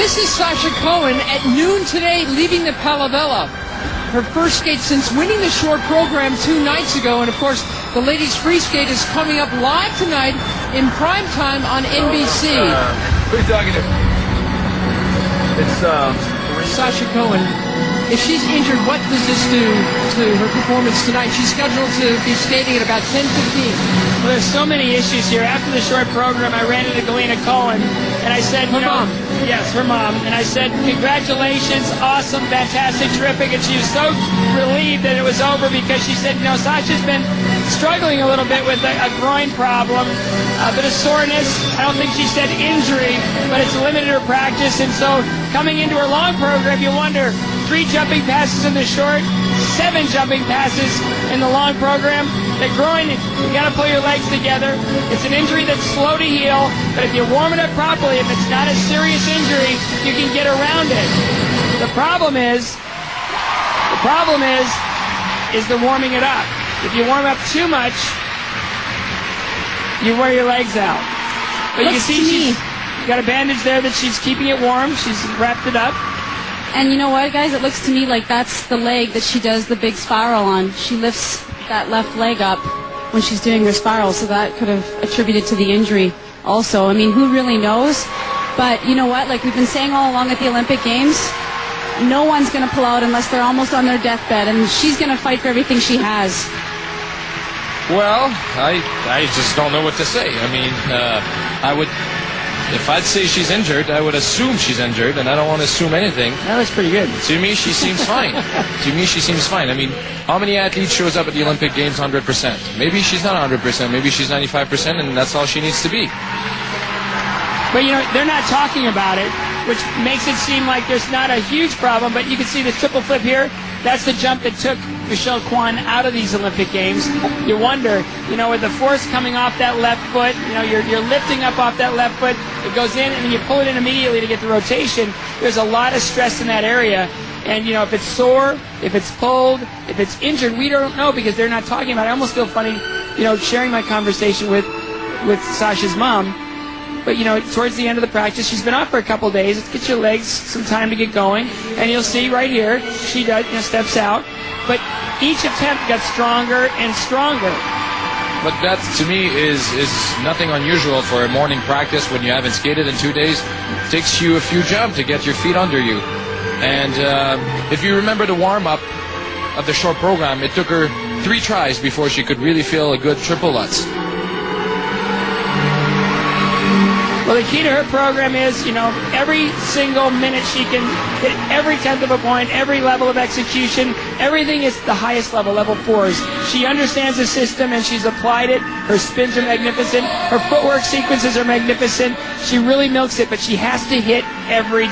This is Sasha Cohen at noon today, leaving the Palavella. Her first skate since winning the short program 2 nights ago. And, of course, the ladies' free skate is coming up live tonight in prime time on NBC. Who are you talking to? It's Sasha Cohen. If she's injured, what does this do to her performance tonight? She's scheduled to be skating at about 10:15. Well, there's so many issues here. After the short program, I ran into Galena Cohen, and I said, Her mom. Yes, her mom. And I said, congratulations, awesome, fantastic, terrific. And she was so relieved that it was over because she said, Sasha's been struggling a little bit with a groin problem, a bit of soreness. I don't think she said injury, but it's limited her practice. And so coming into her long program, you wonder, 3 jumping passes in the short, 7 jumping passes in the long program. The groin, you got to pull your legs together. It's an injury that's slow to heal, but if you warm it up properly, if it's not a serious injury, you can get around it. The problem is the warming it up. If you warm up too much, you wear your legs out. But you can see she's got a bandage there that she's keeping it warm. She's wrapped it up. And you know what, guys? It looks to me like that's the leg that she does the big spiral on. She lifts that left leg up when she's doing her spiral, so that could have attributed to the injury also. I mean, who really knows? But you know what? Like we've been saying all along at the Olympic Games, no one's going to pull out unless they're almost on their deathbed, and she's going to fight for everything she has. well, I just don't know what to say. I mean, if I'd say she's injured, I would assume she's injured, and I don't want to assume anything. That looks pretty good. To me, she seems fine. I mean, how many athletes shows up at the Olympic Games 100%? Maybe she's not 100%. Maybe she's 95%, and that's all she needs to be. But, they're not talking about it, which makes it seem like there's not a huge problem. But you can see the triple flip here. That's the jump that took Michelle Kwan out of these Olympic Games. You wonder, with the force coming off that left foot, you're lifting up off that left foot. It goes in, and then you pull it in immediately to get the rotation. There's a lot of stress in that area. And, if it's sore, if it's pulled, if it's injured, we don't know because they're not talking about it. I almost feel funny, sharing my conversation with Sasha's mom. But, towards the end of the practice, she's been off for a couple days. Let's get your legs some time to get going. And you'll see right here, she does, steps out. But each attempt got stronger and stronger. But that, to me, is nothing unusual for a morning practice when you haven't skated in 2 days. It takes you a few jumps to get your feet under you. And if you remember the warm-up of the short program, it took her 3 tries before she could really feel a good triple Lutz. Well, the key to her program is, every single minute she can hit every tenth of a point, every level of execution. Everything is the highest level, level 4s. She understands the system and she's applied it. Her spins are magnificent. Her footwork sequences are magnificent. She really milks it, but she has to hit every